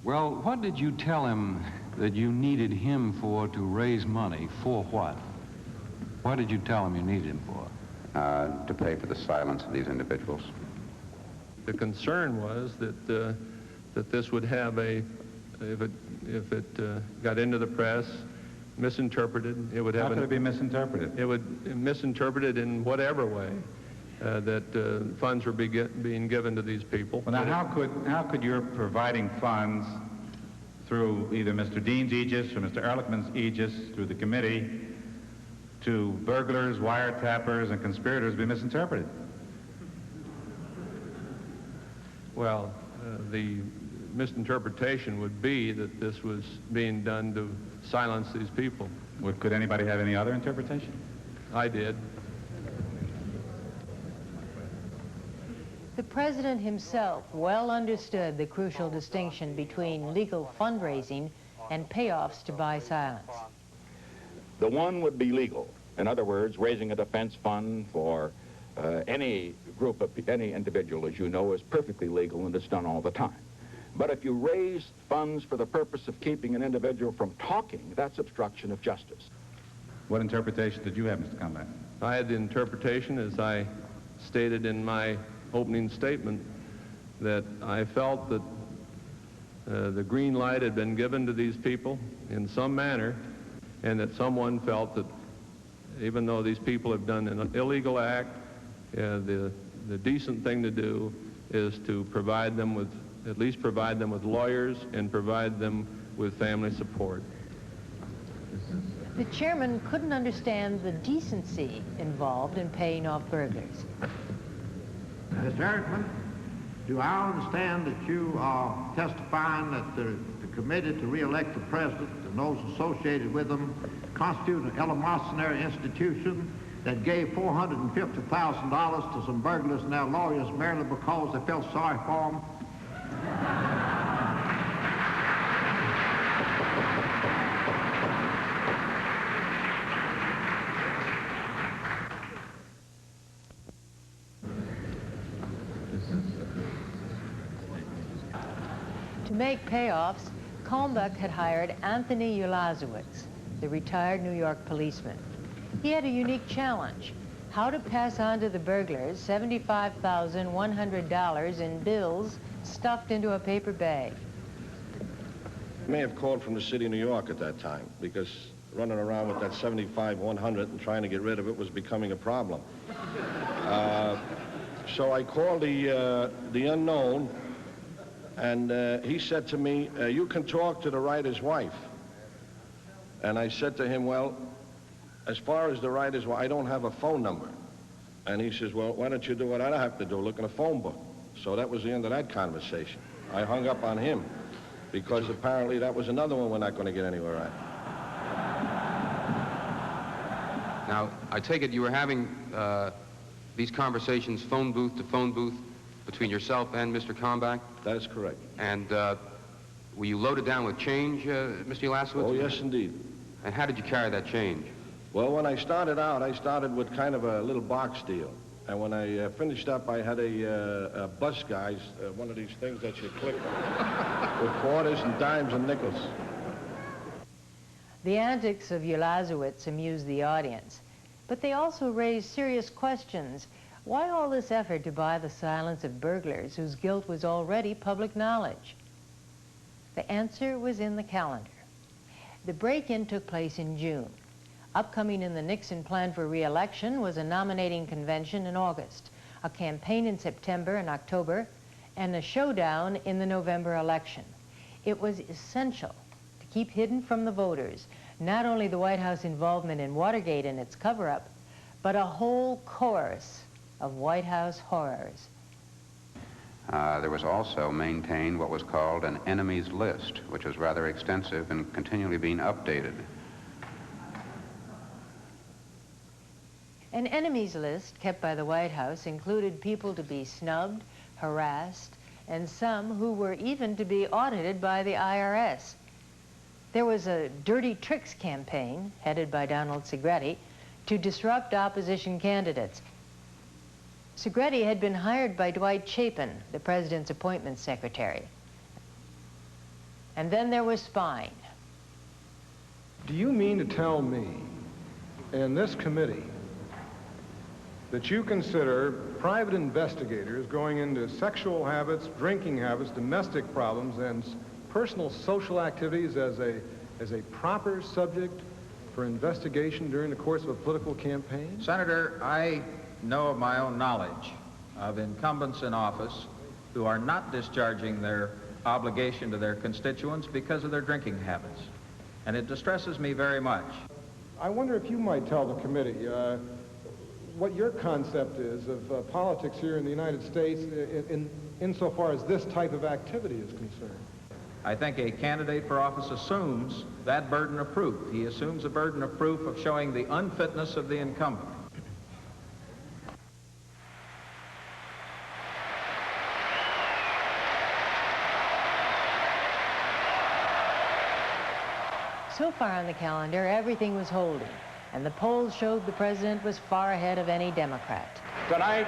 Well, what did you tell him that you needed him for to raise money? For what? What did you tell him you needed him for? To pay for the silence of these individuals. The concern was that this would have if it got into the press, misinterpreted, it would have... How could it be misinterpreted? It would misinterpret it in whatever way that funds were being given to these people. Well, now, how could your providing funds through either Mr. Dean's aegis or Mr. Ehrlichman's aegis through the committee to burglars, wiretappers, and conspirators be misinterpreted? Well, the misinterpretation would be that this was being done to silence these people. Could anybody have any other interpretation? I did. The president himself well understood the crucial distinction between legal fundraising and payoffs to buy silence. The one would be legal. In other words, raising a defense fund for any group of any individual, as you know, is perfectly legal and it's done all the time. But if you raise funds for the purpose of keeping an individual from talking, that's obstruction of justice. What interpretation did you have, Mr. Combine? I had the interpretation, as I stated in my opening statement, that I felt that the green light had been given to these people in some manner, and that someone felt that even though these people have done an illegal act, the decent thing to do is to provide them with, at least provide them with lawyers and provide them with family support. The chairman couldn't understand the decency involved in paying off burglars. Mr. Ehrlichman, do I understand that you are testifying that the committee to re-elect the president and those associated with them constitute an eleemosynary institution that gave $450,000 to some burglars and their lawyers merely because they felt sorry for them? To make payoffs, Kalmbach had hired Anthony Ulazowitz, the retired New York policeman. He had a unique challenge: how to pass on to the burglars $75,100 in bills stuffed into a paper bag. I may have called from the city of New York at that time, because running around with that 75-100 and trying to get rid of it was becoming a problem. So I called the unknown, and he said to me, you can talk to the writer's wife. And I said to him, well, as far as the writer's wife, I don't have a phone number. And he says, well, why don't you do what I have to do, look in a phone book. So that was the end of that conversation. I hung up on him, because apparently that was another one we're not going to get anywhere at. Now, I take it you were having these conversations phone booth to phone booth between yourself and Mr. Kalmbach? That is correct. And were you loaded down with change, Mr. Ulasowitz? Oh, yes, indeed. And how did you carry that change? Well, when I started out, I started with kind of a little box deal. And when I finished up, I had a bus guys, one of these things that you click on, with quarters and dimes and nickels. The antics of Ulazowitz amused the audience, but they also raised serious questions. Why all this effort to buy the silence of burglars whose guilt was already public knowledge? The answer was in the calendar. The break-in took place in June. Upcoming in the Nixon plan for re-election was a nominating convention in August, a campaign in September and October, and a showdown in the November election. It was essential to keep hidden from the voters not only the White House involvement in Watergate and its cover-up, but a whole chorus of White House horrors. There was also maintained what was called an enemies list, which was rather extensive and continually being updated. An enemies list kept by the White House included people to be snubbed, harassed, and some who were even to be audited by the IRS. There was a dirty tricks campaign, headed by Donald Segretti, to disrupt opposition candidates. Segretti had been hired by Dwight Chapin, the president's appointments secretary. And then there was spying. Do you mean to tell me, in this committee, that you consider private investigators going into sexual habits, drinking habits, domestic problems, and personal social activities as a proper subject for investigation during the course of a political campaign? Senator, I know of my own knowledge of incumbents in office who are not discharging their obligation to their constituents because of their drinking habits. And it distresses me very much. I wonder if you might tell the committee what your concept is of politics here in the United States insofar as this type of activity is concerned. I think a candidate for office assumes that burden of proof. He assumes the burden of proof of showing the unfitness of the incumbent. So far on the calendar, everything was holding, and the polls showed the president was far ahead of any Democrat. Tonight,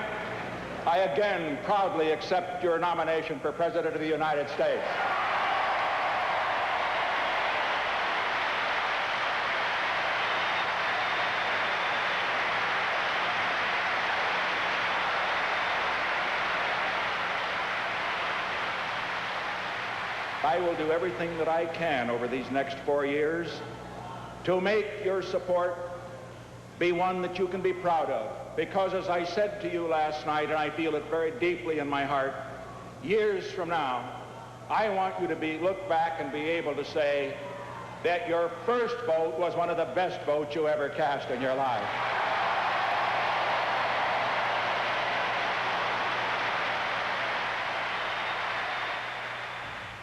I again proudly accept your nomination for President of the United States. I will do everything that I can over these next 4 years to make your support be one that you can be proud of. Because as I said to you last night, and I feel it very deeply in my heart, years from now, I want you to look back and be able to say that your first vote was one of the best votes you ever cast in your life.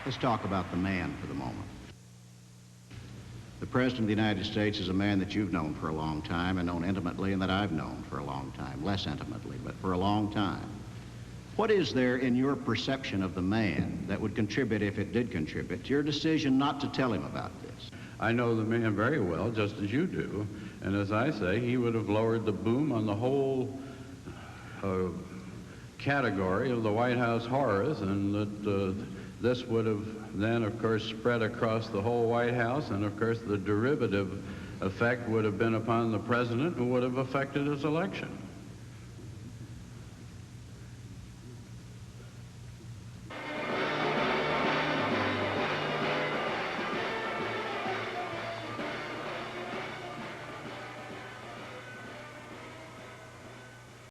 Let's talk about the man for the moment. The President of the United States is a man that you've known for a long time and known intimately, and that I've known for a long time, less intimately, but for a long time. What is there in your perception of the man that would contribute, if it did contribute, to your decision not to tell him about this? I know the man very well, just as you do, and as I say, he would have lowered the boom on the whole category of the White House horrors, and that this would have then, of course, spread across the whole White House, and of course the derivative effect would have been upon the president, who would have affected his election.